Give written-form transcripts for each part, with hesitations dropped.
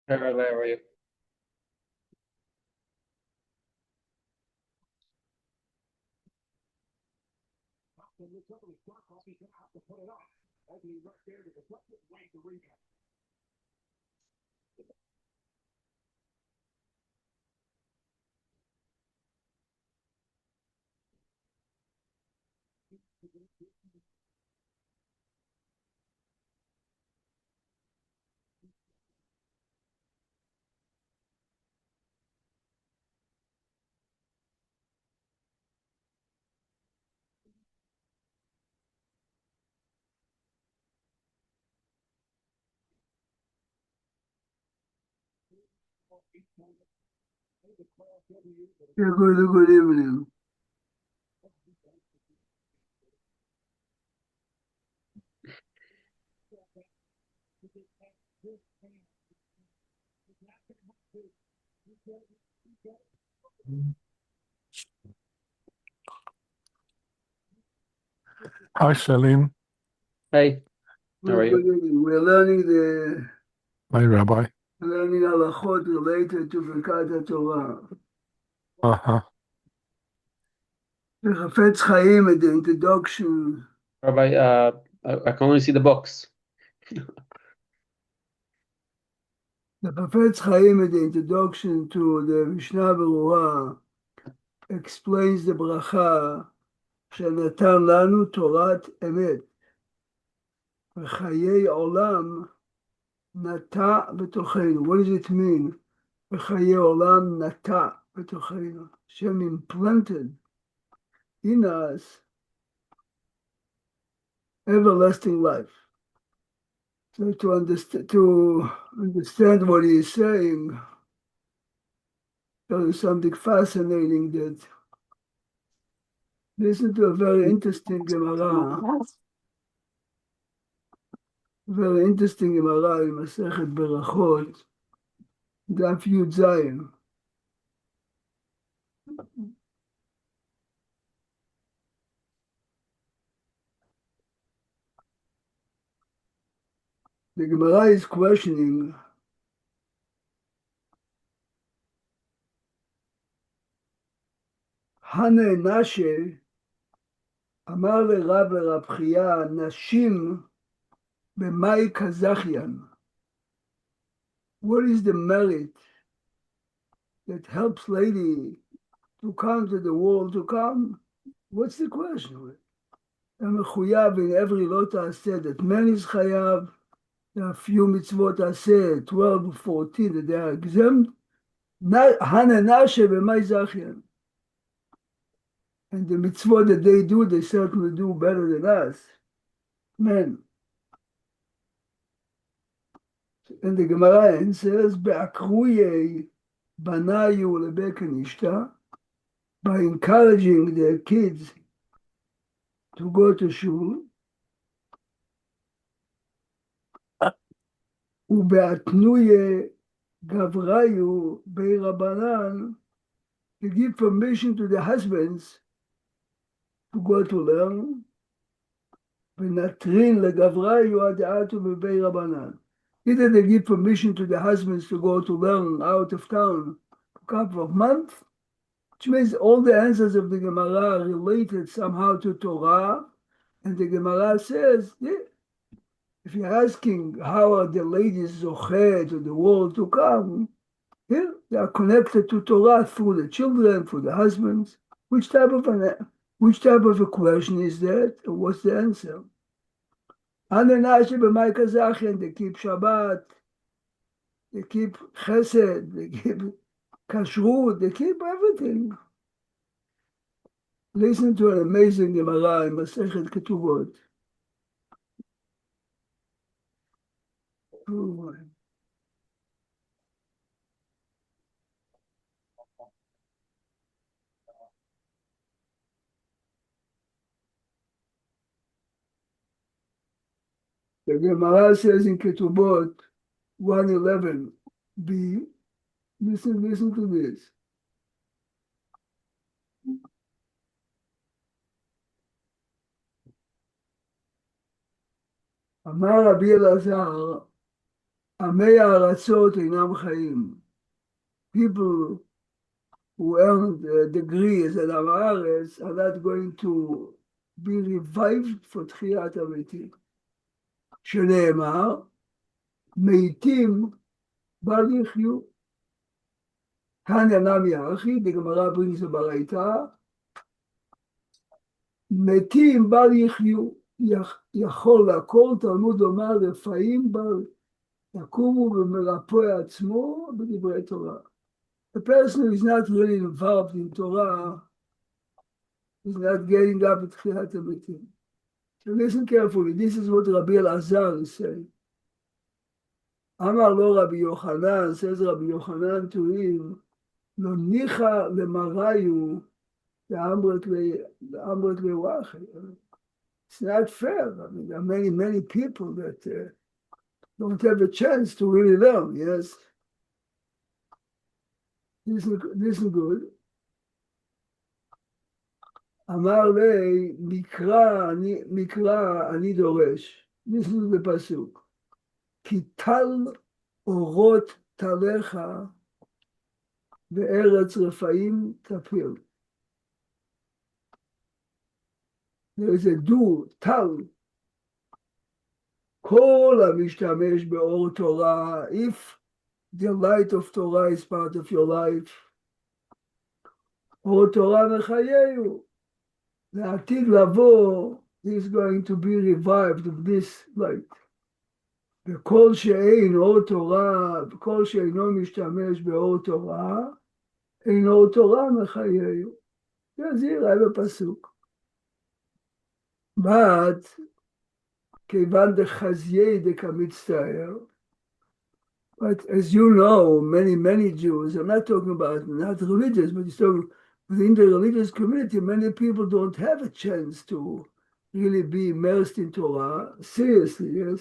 Hi, Rabbi, how are you? Yeah, good evening. Hi, Shalim. Hi, how are Good you? evening. Hi, Rabbi. Learning halachot related to Birkat Torah. Uh-huh. The Chafetz Chaim at the introduction. Rabbi, I can only see the books. The Chafetz Chaim at the introduction to the Mishnah Berurah explains the bracha שנתן לנו תורת אמת וחיי עולם נטע בתוכנו. What does it mean? וחיי עולם נטע בתוכנו. Hashem implanted in us everlasting life. So to understand what he is saying, there is something fascinating that listen to a very interesting Gemara, in Masechet Berachot, Daf Yud Zayin. The Gemara is questioning Hane Nashe אמר לרב חייא נשים במאי כזכיין. What is the merit that helps lady to come to the world to come? What's the question? המחויב in every לא תעשה, that man is חייב, there are a few מצוות תעשה, 12 or 14 that they are exempt, הננה שבמאי זכיין. And the mitzvot that they do, they certainly do better than us, men. And the Gemara answers, בעקרויי בניו לבית אשתה, by encouraging their kids to go to shul, ובהתנויה גבריו בי רבנן, to give permission to the husbands to go to learn, ונטרין לגבריו הדעתו בבי רבנן. Either they give permission to the husbands to go to learn out of town for a couple of months, which means all the answers of the Gemara are related somehow to Torah, and the Gemara says, yeah, if you're asking how are the ladies zochet to the world to come, here they are connected to Torah through the children, through the husbands. Which type of a question is that? And what's the answer? Ananashi b'may kazachian, they keep Shabbat, they keep Chesed, they keep Kashrut, they keep everything. Listen to an amazing Gemara in Masechet Ketubot. Oh, the Gemara says in Ketubot 111b, listen to this. אמר רבי אלעזר, עמי הארצות אינם חיים. People who earned degrees על עם הארץ are not going to be revived for תחיית המתים. שנאמר, מתים בל יחיו. כאן ינמי האחי, בגמרא ברינס ברייתא, מתים בל יחיו, יכול לעקור תלמוד לומר רפאים בל יקומו ומרפא עצמו בדברי תורה. The person who is not really involved in Torah is not getting up בתחיית המתים. So listen carefully, this is what Rabbi Elazar is saying. אמר לו רבי יוחנן, says Rabbi Yochanan to him, לא ניחא למראיו לאמרת לוואחי. It's not fair. I mean, there are many people that don't have a chance to really learn, yes? Listen good. אמר לי, מקרא אני דורש. listen בפסוק. כי טל אורות טליך בארץ רפאים תפיל. There is a do, טל. כל המשתמש באור תורה, if the light of Torah is part of your life, אור תורה מחייהו. לעתיד לבוא, he is going to be revived of this light. וכל שאין אור תורה, וכל שאינו משתמש באור תורה, אין אור תורה מחייהו. זה יראה בפסוק. but כיוון דחזיי דקמצטער, but as you know, many Jews, I'm not talking about not religious, but it's talking within the religious community, many people don't have a chance to really be immersed in Torah. Seriously, yes?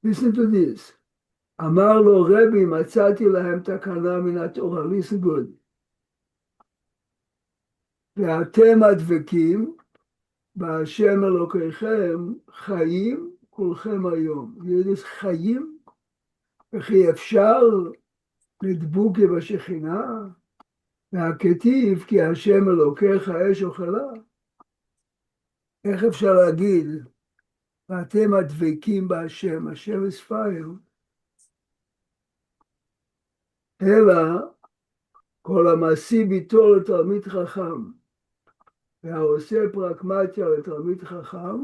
Listen to this. אמר לו רבי, מצאתי להם תקנה מן התורה. Listen good. ואתם הדבקים, בהשם אלוקיכם, חיים כולכם היום. יש חיים, וכי אפשר לדבוק בשכינה, והכתיב כי השם אלוקיך אש אוכלה. איך אפשר להגיד, ואתם הדבקים בהשם, השם is fire, אלא כל המעשי ביתו לתלמיד חכם, והעושה פרקמטיה לתלמיד חכם,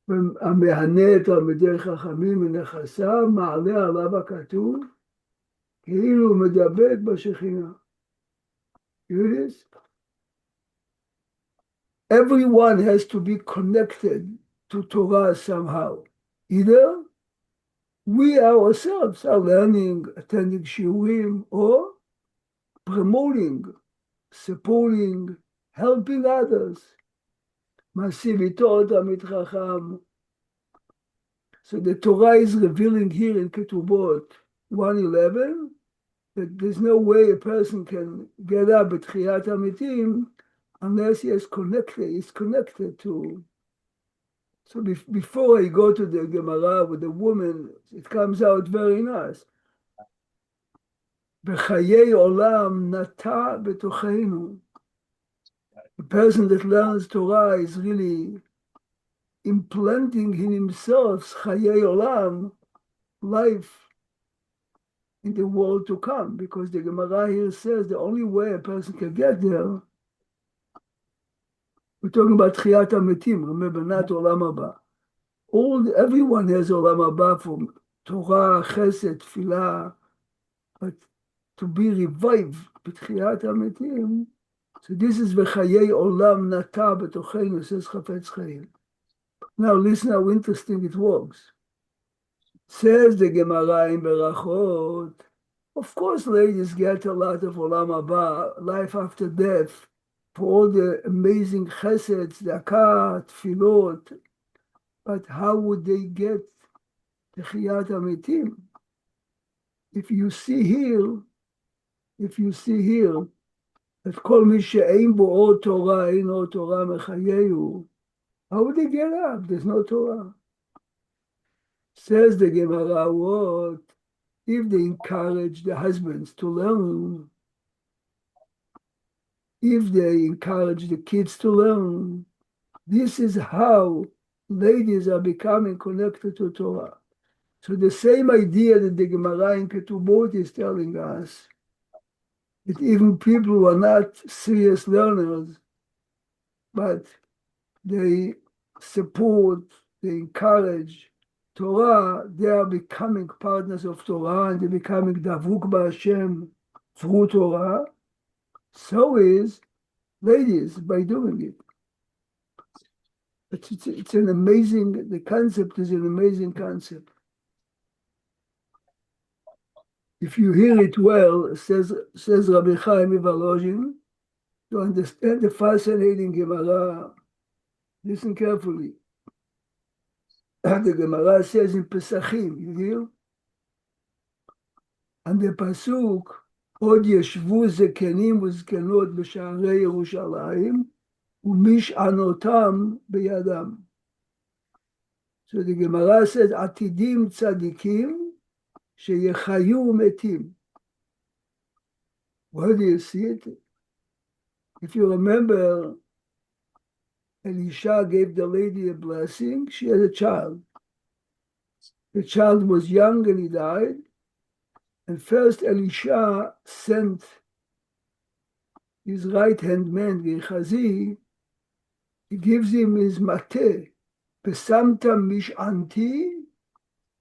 והמהנה את תלמידי חכמים מנכסיו, מעלה עליו הכתוב, כאילו הוא מדבק בשכינה. Hear this? Everyone has to be connected to Torah somehow. Either we ourselves are learning, attending shiurim, or promoting, supporting, helping others. Masivito Talmid Chacham. So the Torah is revealing here in Ketubot 1:11 that there's no way a person can get up at Tchiyat HaMetim unless he is connected to. So before I go to the Gemara with the woman, it comes out very nice. B'chayei olam nata betocheinu. The person that learns Torah is really implanting in himself chayei olam, life in the world to come, because the Gemara here says the only way a person can get there, we're talking about Tchiyat HaMetim, remember, not Olam Haba. Everyone has Olam Haba from Torah, Chesed, Tfilah, but to be revived b'Tchiyat HaMetim, so this is V'chayei Olam Nata B'tocheinu, says Chafetz Chaim. Now listen how interesting it works. Says the Gemara in Berachot, of course ladies get a lot of Olam Haba, life after death, for all the amazing cheseds, zakat, tefillot, but how would they get Tchiyat HaMetim? If you see here, that kol mi she'ein bo or Torah, ein or Torah mechayehu, how would they get up? There's no Torah. Says the Gemara, what if they encourage the husbands to learn? If they encourage the kids to learn, this is how ladies are becoming connected to Torah. So the same idea that the Gemara in Ketubot is telling us, that even people who are not serious learners, but they support, they encourage Torah, they are becoming partners of Torah and they're becoming Davuk B'Hashem through Torah. So is ladies by doing it. It's an amazing, the concept is an amazing concept. If you hear it well, says Rabbi Chaim Ivalojin, to understand the fascinating Gemara, listen carefully. The Gemara says in Pesachim, you hear? And the Pasuk, עוד ישבו זקנים וזקנות בשערי ירושלים, ומשענותם בידם. So the Gemara says, עתידים צדיקים שיחיו מתים. Where do you see it? If you remember, Elisha gave the lady a blessing. She had a child. The child was young and he died. And first Elisha sent his right-hand man, Gehazi. He gives him his mate. Pesamta mishanti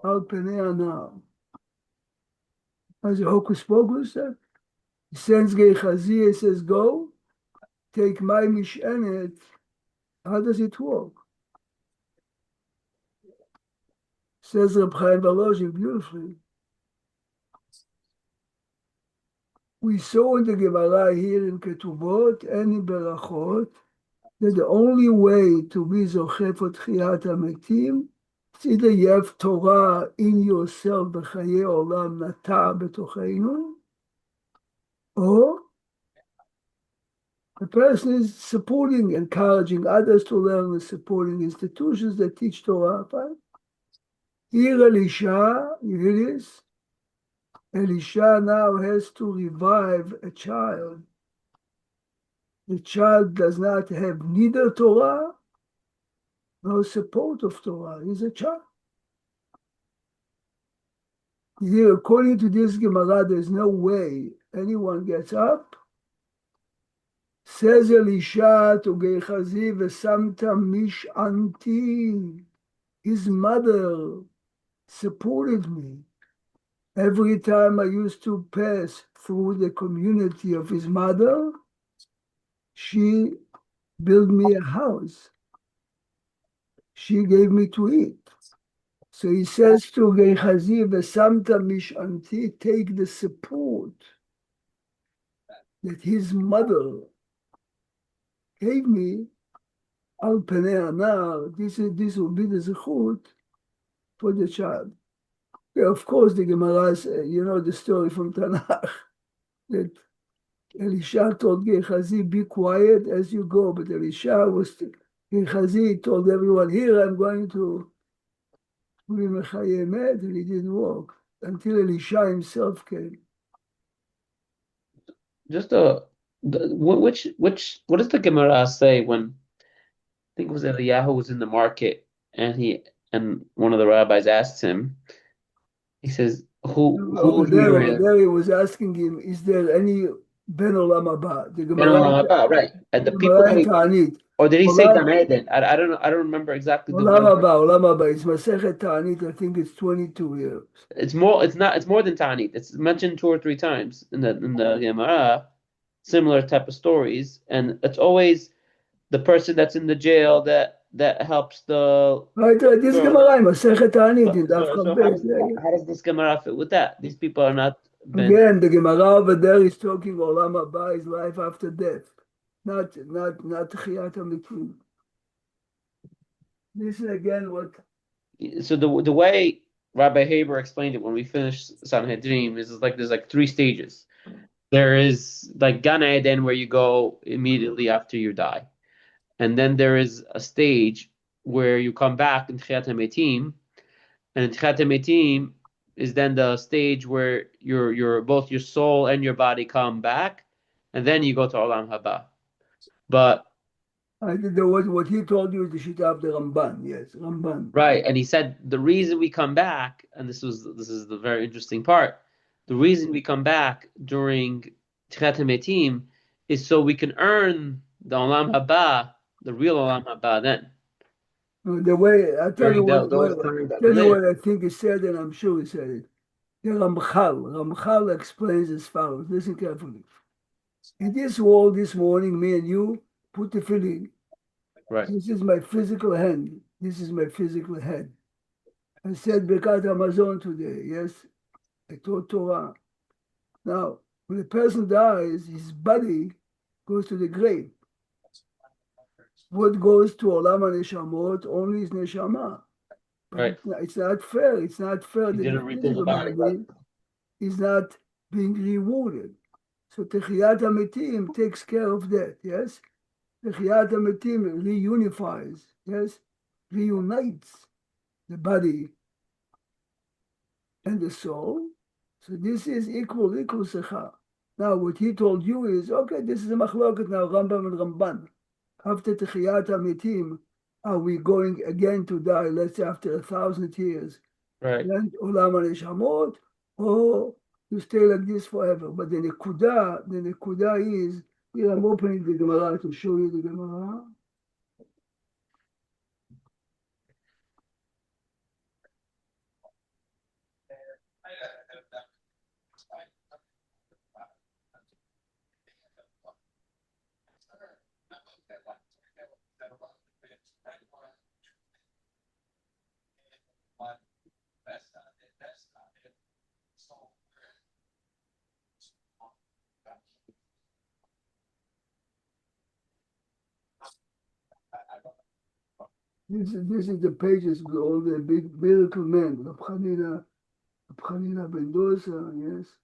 al penei anar. As a hocus pocus, he sends Gehazi, he says, go, take my mishanet. How does it work? Says Reb Chaim Volozhin beautifully. We saw in the Gemara here in Ketubot and in Berachot that the only way to be Zocheh for Tchiyat HaMetim is either you have Torah in yourself, B'chayei Olam Nata B'tocheinu, or the person is supporting, encouraging others to learn and supporting institutions that teach Torah. Here Elisha, you hear this? Elisha now has to revive a child. The child does not have neither Torah nor support of Torah. He's a child. Here, according to this Gemara, there's no way anyone gets up. Says Elisha to Gehazi, Vesamta mishanti. His mother supported me. Every time I used to pass through the community of his mother, she built me a house. She gave me to eat. So he says to Gehazi, Vesamta mishanti, take the support that his mother gave me, al penei anar, this will be the zechut for the child. Yeah, of course, the Gemara, you know the story from Tanakh, that Elisha told Gehazi, be quiet as you go, but Gehazi told everyone, here I'm going to be Mechayeh Med, and he didn't walk until Elisha himself came. Just what does the Gemara say when I think it was Eliyahu was in the market and one of the rabbis asked him, he says, who there he was asking him, is there any Ben Olam Haba? The Ben Gemara, Olam Haba, right? And the Gemara people, Ta'anit. or did he say Olam- Gan Eden? I don't know. I don't remember exactly the Olam word. Haba, it's Masechet Ta'anit, I think it's 22 years. It's more. It's not. It's more than Ta'anit. It's mentioned 2 or 3 times in the Gemara. Similar type of stories, and it's always the person that's in the jail that helps the. Right, this Sure. Gemara, Masechet Ta'anit, in So Daf how Chavbez. how does this Gemara fit with that? These people are not. Again, the Gemara over there is talking Olam Haba is life after death, not Tchiyat HaMetim. Listen again what. So the way Rabbi Haber explained it when we finished Sanhedrin is like there's like 3 stages. There is like Gan Eden where you go immediately after you die, and then there is a stage where you come back in Tchiyat HaMetim, And Tchiat Metim is then the stage where your both your soul and your body come back, and then you go to Olam Haba. But I did what he told you is the Shita of the Ramban. Yes, Ramban. right, and he said the reason we come back, and this is the very interesting part. The reason we come back during Tchiat Metim is so we can earn the Olam Haba, the real Olam Haba. Then The way I tell you during those times that we tell you live. what I think he said, and I'm sure he said it. The Ramchal explains as follows. Listen carefully. In this world, this morning, me and you put the feeling. Right, This is my physical hand. This is my physical head. I said Birkat Hamazon today. Yes, I taught Torah. Now, when a person dies, his body goes to the grave. What goes to Olam HaNeshamot only is Neshama. But right. it's not fair. It's not fair He that the didn't read the physical body. body is not being rewarded. So Techiyat HaMetim takes care of that, yes? Techiyat HaMetim reunifies, yes? Reunites the body and the soul. So this is equal secha. Now what he told you is, okay, this is a machloket now, Rambam and Ramban. After Techiyat HaMetim, are we going again to die, let's say after 1,000 years, Right. then Olam HaNeshamot, or you stay like this forever. But the Nekuda is, here I'm opening the Gemara to show you the Gemara. This is the pages with all the big miracle men, Rab Chanina ben Dosa, yes.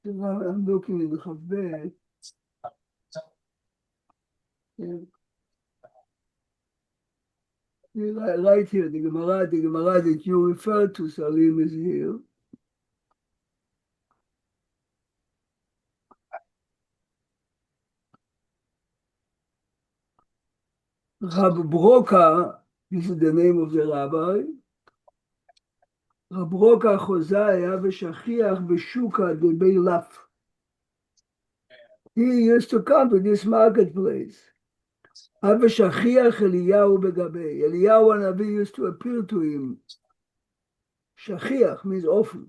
I'm looking in the Chavbet. Right here, the Gemara that you refer to, Salim, is here. Rab Broka, this is the name of the rabbi. רב רוקה חוזה היה בשכיח בשוקה דבי לף. He used to come to this marketplace. היה בשכיח אליהו בגבי. Eliyahu הנביא used to appear to him. שכיח means often.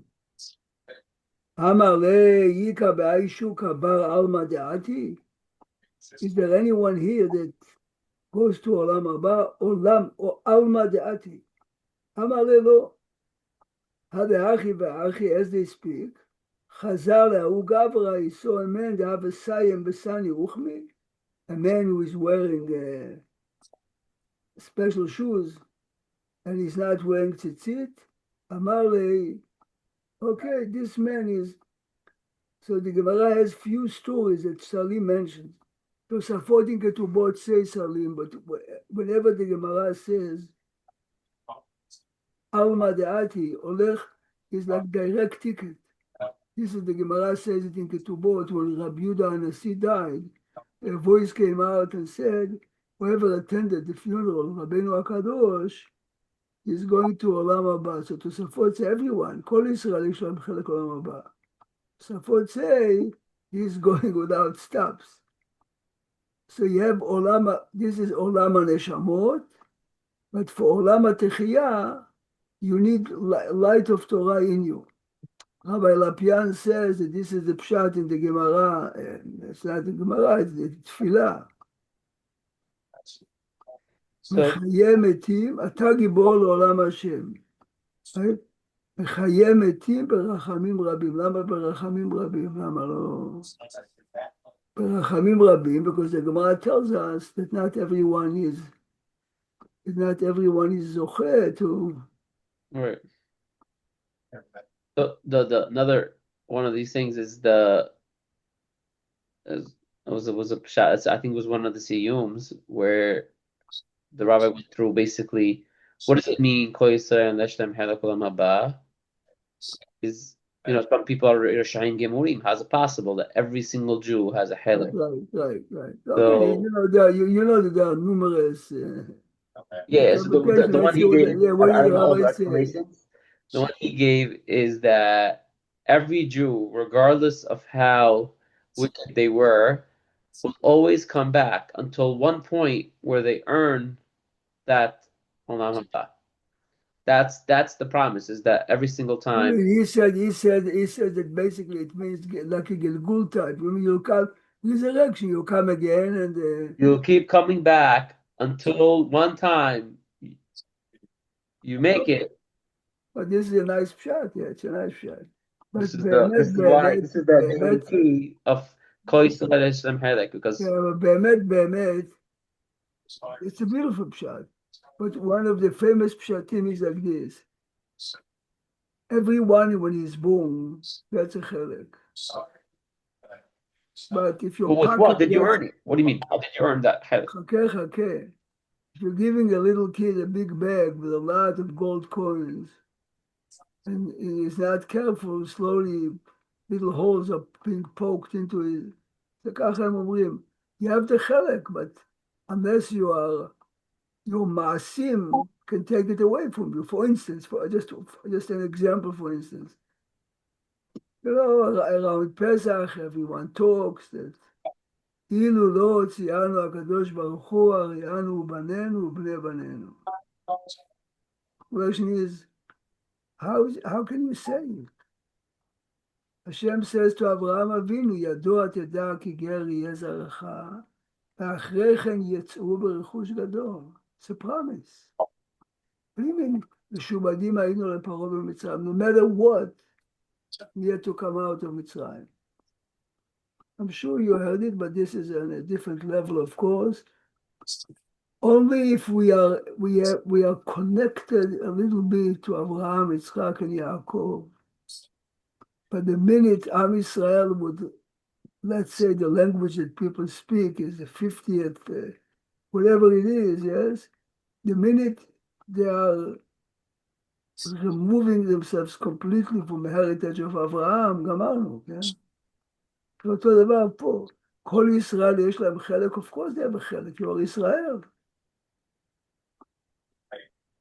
אמר לייקה באי שוקה בר עלמא דעתי. Is there anyone here that goes to עולם הבא? עולם או עלמא דעתי. אמר לא. Hadachi v'achi, as they speak, Chazal le'ahu gavra, he saw a man that have a sayim b'sani uchmi, a man who is wearing special shoes, and he's not wearing tzitzit. Amar le, okay, this man is. So the Gemara has few stories that Salim mentions. Tosafot in Ketubot say Salim, but whenever the Gemara says Alma Deati, Olech is like direct ticket. This is the Gemara says it in Ketubot when Rabbi Yehuda Hanasi died. A voice came out and said, whoever attended the funeral of Rabbeinu HaKadosh is going to Olam Haba. So Tosafot say everyone, כל ישראל יש להם חלק עולם הבא. Tosafot say he's going without stops. So you have Olam, this is Olam HaNeshamot, but for Olam HaTechiyah, you need light of Torah in you. Rabbi Lapian says that this is the pshat in the Gemara, and it's not the Gemara, it's the Tfilah. מחיי מתים, אתה גיבור לעולם השם. מחיי מתים ברחמים רבים. למה ברחמים רבים? למה לא? ברחמים רבים, because the Gemara tells us that not everyone is זוכה to... Right. The another one of these things is it was a pshat. I think it was one of the siyums where the rabbi went through basically what does it mean Kol Yisrael and Leshem Halak Olam Haba? Is some people are Rishayim Gemurim. How's it possible that every single Jew has a halak? Right. So, okay, that there are numerous. Yeah, so the one he gave, I don't know all the explanations. The one he gave is that every Jew, regardless of how wicked they were, will always come back until one point where they earn that Olam Haba. That's the promise, is that every single time. He said that basically it means like a Gilgul type. When you come, resurrection, you come again and you'll keep coming back until one time you make it. But this is a nice shot. Yeah, it's a nice shot. But This is the main key of Kol Yisrael Hashem Halak, because Bemet, it's a beautiful shot. But one of the famous pshatim is like this. Everyone when he's born, that's a chelek. But if you're with what did you earn it? What do you mean? How did you earn that chelek? Chakeh. If you're giving a little kid a big bag with a lot of gold coins, and he's not careful, slowly little holes are being poked into it. You have the chelek, but unless your maasim can take it away from you. For instance, just an example, for instance, around Pesach, everyone talks that אילו לא הוציאנו הקדוש ברוך הוא, הריענו ובנינו ובני בנינו. The question is, how can you say it? Hashem says to Avraham Avinu, ידוע תדע כי גר יהיה זרעך, ואחרי כן יצאו ברכוש גדול. It's a promise. What do you mean? משועבדים היינו לפרעה במצרים. No matter what, we had to come out of מצרים. I'm sure you heard it, but this is on a different level, of course. Only if we are connected a little bit to Abraham, Yitzchak, and Yaakov. But the minute Am Yisrael would, let's say the language that people speak is the 50th, whatever it is, yes? The minute they are removing themselves completely from the heritage of Abraham, גמרנו, כן? אותו דבר פה, כל ישראל יש להם חלק, of course they have a חלק, you are Israel.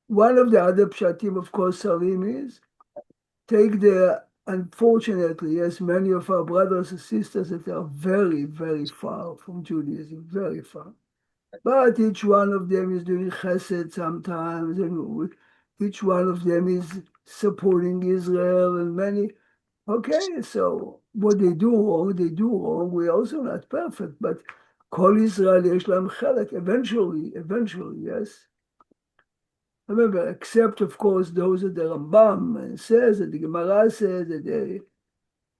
One of the other pshatim, of course, Salim is, unfortunately, yes, many of our brothers and sisters that are very, very far from Judaism, very far. But each one of them is doing chesed sometimes, and each one of them is supporting Israel, and many. Okay, so what they do wrong. We're also not perfect, but Kol Israel yesh lahem chelek. Eventually, yes. Remember, except of course those that the Rambam says, that the Gemara says that they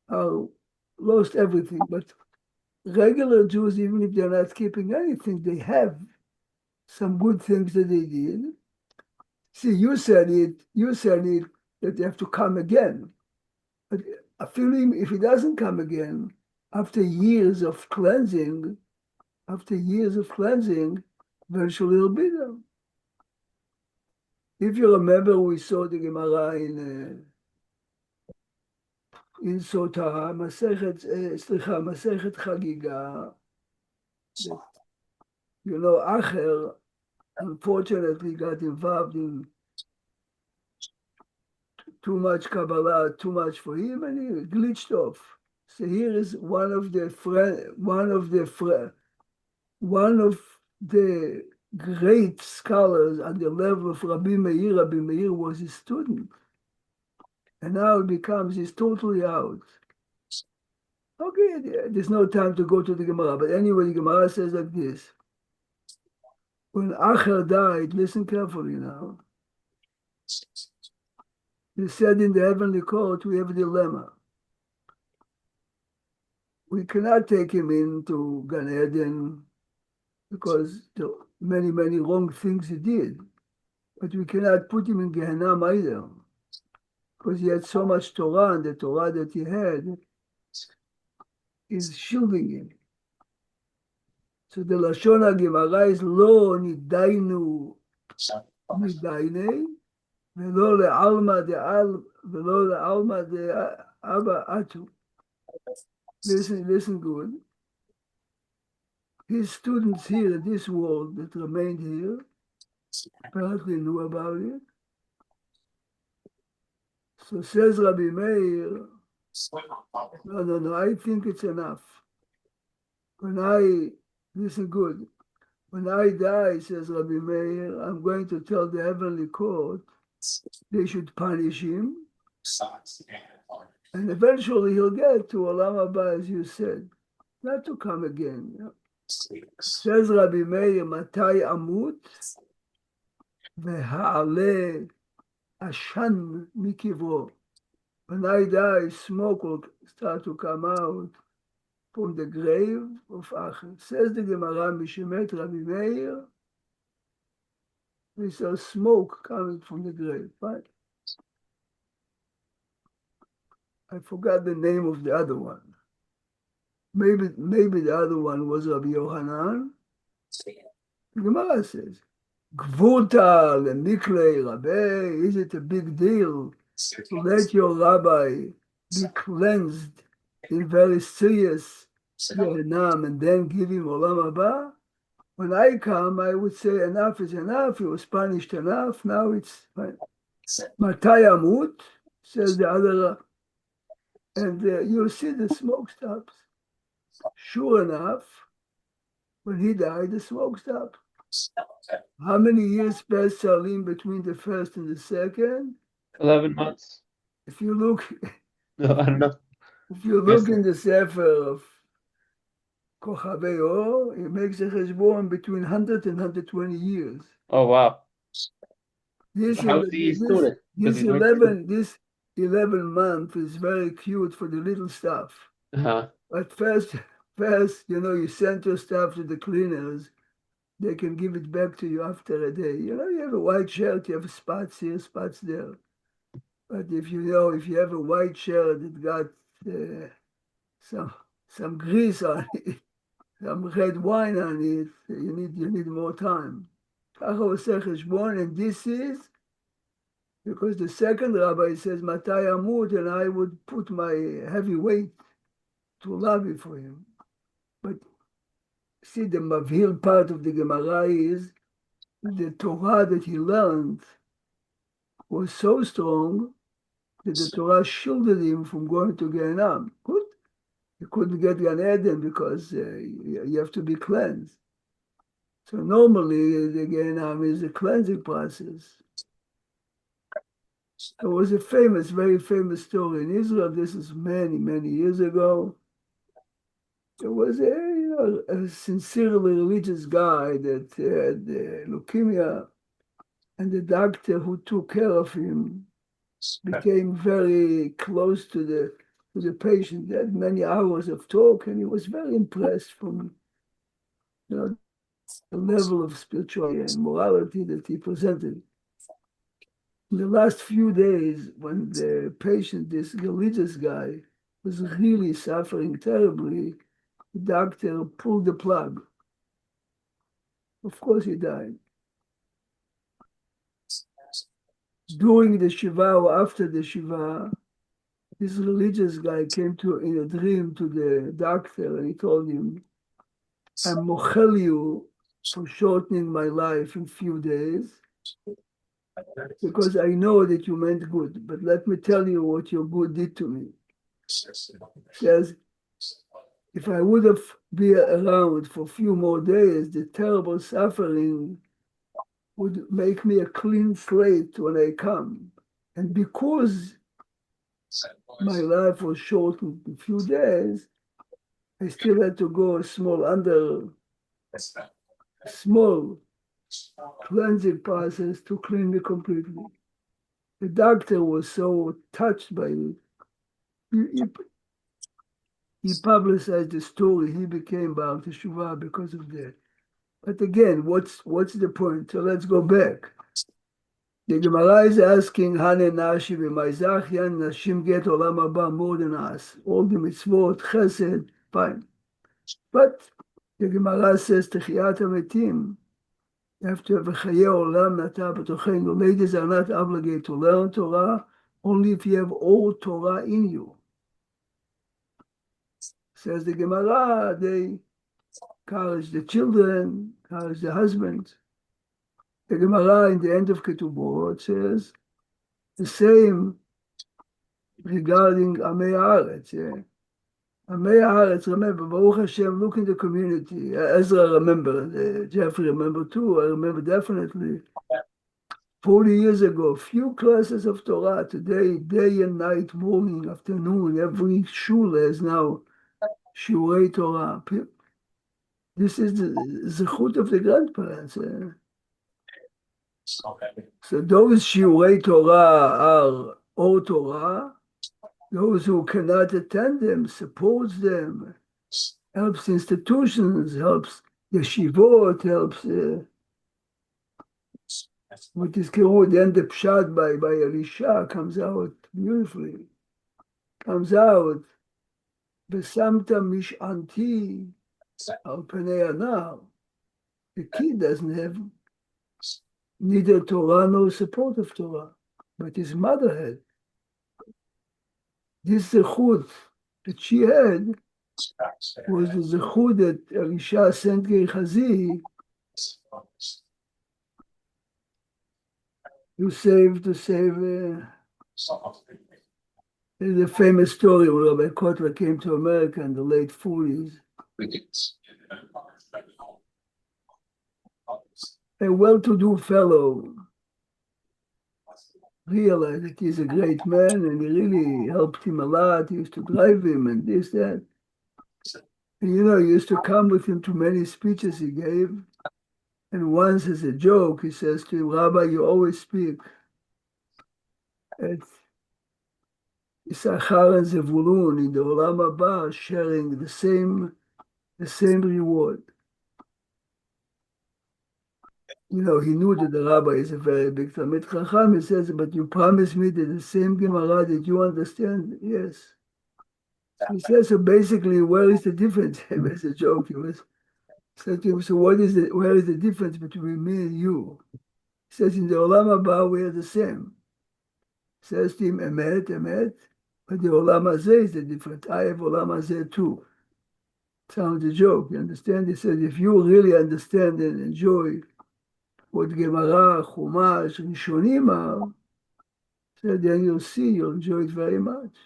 are lost everything. But regular Jews, even if they're not keeping anything, they have some good things that they did. See, you said it that they have to come again. But I feel if he doesn't come again, after years of cleansing, eventually he'll be there. If you remember, we saw the Gemara in Sota, Masechet Chagiga. Acher, unfortunately, got involved in too much Kabbalah, too much for him, and he glitched off. So here is one of the great scholars at the level of Rabbi Meir. Rabbi Meir was his student, and now he's totally out. Okay, there's no time to go to the Gemara, but anyway, the Gemara says like this. When Acher died, listen carefully now. He said in the heavenly court, we have a dilemma. We cannot take him into Gan Eden because the many, many wrong things he did. But we cannot put him in Gehenna either because he had so much Torah, and the Torah that he had is shielding him. So the Lashon HaGemara is Lo nidaynu midayne velo le'alma de'al velo le'alma de'aba atu. Listen good. His students here in this world that remained here apparently knew about it. So says Rabbi Meir, no, I think it's enough. Listen good. When I die, says Rabbi Meir, I'm going to tell the heavenly court they should punish him. And eventually he'll get to Olam Haba, as you said, not to come again. Says Rabbi Meir, Matai amut v'ha'aleh ashan mikivro. When I die, smoke will start to come out from the grave of Acher. Says the Gemara, Mishemet Rabbi Meir, we saw smoke coming from the grave. Right? I forgot the name of the other one. Maybe the other one was Rabbi Yohanan. The Gemara says, Gvuta lemikle Rabbi, is it a big deal to let your rabbi be cleansed in very serious Gehenna and then give him Olam Haba? When I come, I would say enough is enough. He was punished enough. Now it's Matai amut, says the other, and you'll see the smoke stops. Sure enough, when he died, the smoke stopped. How many years passed Salim between the first and the second? 11 months. If you look, No, I don't know. if you look in the Sefer of Kochavei Or, it makes a cheshbon between 100 and 120 years. Oh, wow. This How is he student? this 11 month is very cute for the little stuff. Uh-huh. But first, you send your stuff to the cleaners. They can give it back to you after a day. You have a white shirt, you have spots here, spots there. But if you have a white shirt that got some grease on it, some red wine on it, you need more time. And this is because the second rabbi says Matai amut, and I would put my heavy weight to lobby for him. But see, the mavhir part of the Gemara is the Torah that he learned was so strong that the Torah shielded him from going to Gehenna. Good. He couldn't get Gan Eden because you have to be cleansed. So normally the Gehenna is a cleansing process. There was a very famous story in Israel. This is many, many years ago. There was a sincerely religious guy that had leukemia, and the doctor who took care of him became very close to the patient. They had many hours of talk, and he was very impressed from the level of spirituality and morality that he presented. In the last few days, when the patient, this religious guy, was really suffering terribly, the doctor pulled the plug. Of course, he died. During the Shiva or after the Shiva, this religious guy came in a dream to the doctor, and he told him, I'm mochel you for shortening my life in few days, because I know that you meant good, but let me tell you what your good did to me. Says, if I would have been around for a few more days, the terrible suffering would make me a clean slate when I come. And because my life was shortened to a few days, I still had to go a small cleansing process to clean me completely. The doctor was so touched by it. He publicized the story. He became Baal Teshuvah because of that. But again, what's the point? So let's go back. The Gemara is asking, Hane Nashi v'Maizachian Nashim get Olam Haba more than us. All the mitzvot, chesed, fine. But the Gemara says, Techiyat HaMetim, you have to have a Chaye Olam Nata B'tochenu. Ladies are not obligated to learn Torah, only if you have all Torah in you. Says the Gemara, they encourage the children, encourage the husbands. The Gemara in the end of Ketubot says the same regarding Amei Haaretz. Amei Haaretz, remember, Baruch Hashem, look in the community. Ezra remember, Jeffrey remember too, I remember definitely. 40 years ago, few classes of Torah. Today, day and night, morning, afternoon, every shul is now Shiurei Torah. This is the zechut of the grandparents. So those Shiurei Torah are Or Torah. Those who cannot attend them, supports them, helps institutions, helps yeshivot, helps what is called then the pshat by Elisha comes out beautifully. Comes out Besamta mishanti al panei anar. The kid doesn't have neither Torah nor support of Torah, but his mother had. This zechut that she had was the zechut that Elisha sent Gehazi to save. There's a famous story where Rabbi Kotler came to America in the late 40s. A well-to-do fellow realized that he's a great man and he really helped him a lot. He used to drive him and this, that. And he used to come with him to many speeches he gave. And once as a joke, he says to him, Rabbi, you always speak at Issachar and Zevulun in the Olam Haba, sharing the same reward. He knew that the rabbi is a very big Talmid Chacham. He says, but you promised me that the same Gemara that you understand. Yes. He says, so basically, where is the difference? As a joke, he was said to him, so where is the difference between me and you? He says, in the Olam Haba, we are the same. He says to him, Emet, but the Olam Hazeh is the difference. I have Olam Hazeh too. Sounds a joke, you understand? He says, if you really understand and enjoy what Gemara, Chumash, Rishonim are, so then you'll enjoy it very much.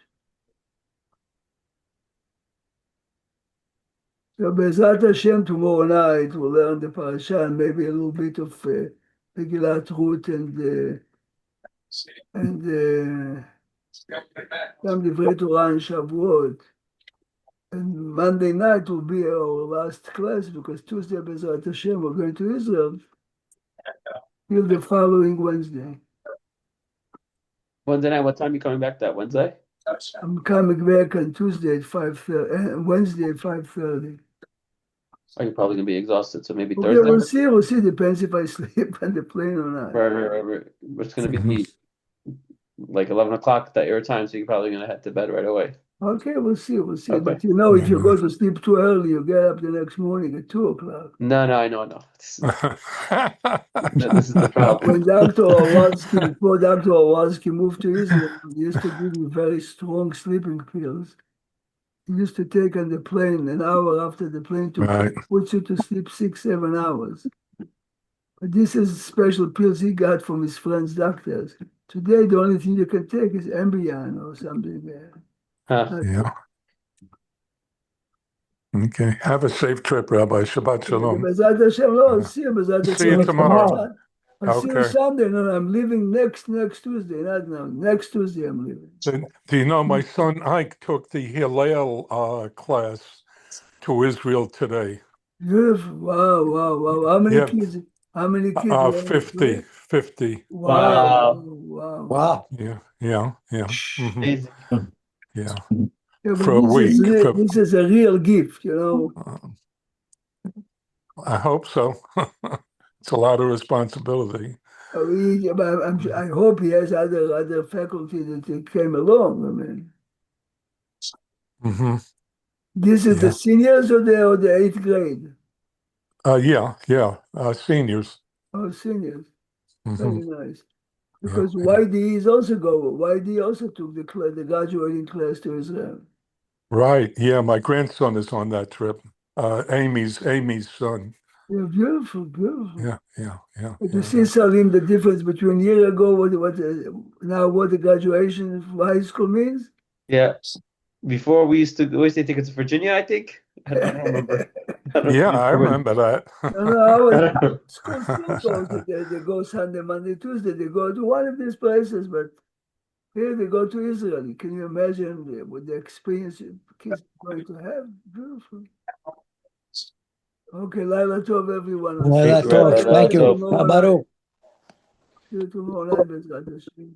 So Be'ezrat Hashem, tomorrow night, we'll learn the parasha and maybe a little bit of Megillat Ruth and some Divrei Torah and Shavuot. And Monday night will be our last class because Tuesday, Be'ezrat Hashem, we're going to Israel till the following Wednesday. Wednesday night, what time are you coming back that Wednesday? I'm coming back on Tuesday at 5:30, Wednesday at 5:30. Oh, you're probably gonna be exhausted, so maybe Okay, Thursday. we'll see. Depends if I sleep on the plane or not. Right. It's gonna be like 11 o'clock that your time, so you're probably gonna head to bed right away. Okay, we'll see. Okay. But if you go to sleep too early, you get up the next morning at 2 o'clock. No, I know. This is the problem. When before Dr. Orwalski moved to Israel, he used to give me very strong sleeping pills. He used to take on the plane an hour after the plane took Right. puts you to sleep 6-7 hours. This is special pills he got from his friend's doctors. Today, the only thing you can take is Ambien or something. Huh. Yeah. Okay. Have a safe trip, Rabbi. Shabbat Shalom. Bezat Hashem, no, I'll see you. Bezat See you Hashem. tomorrow. I'll see you Okay. Sunday. No, I'm leaving next Tuesday. Not now. Next Tuesday, I'm leaving. Do you know my son Ike took the Hillel class to Israel today? Beautiful. Wow. How many Yeah. kids? How many kids? you have? 50. Wow. Wow. Yeah. Mhm. Amazing. Yeah. Yeah, For a but week. this is a real gift, you know. I hope so. It's a lot of responsibility. I hope he has other faculty that came along. I mean, Hmm. this is the Yeah. seniors or the eighth grade? Seniors. Oh, seniors. Mhm. Very nice. Because Yeah. YD is also going. YD also took the graduating class to Israel. Right. Yeah. My grandson is on that trip. Amy's son. Yeah, beautiful. Yeah. But you see, Salim, the difference between a year ago, now what the graduation from high school means? Yeah. Before we used to always take tickets to Virginia, I think. I don't remember. Yeah, I remember that. No, school still goes. They go Sunday, Monday, Tuesday. They go to one of these places, but here they go to Israel. Can you imagine what the experience kids are going to have? Beautiful. Okay, Laila Tov, everyone. Laila Thank you, Rabbi. Tov. Thank you. Laila Tov. Baruch. See you tomorrow night, Bezrat Hashem.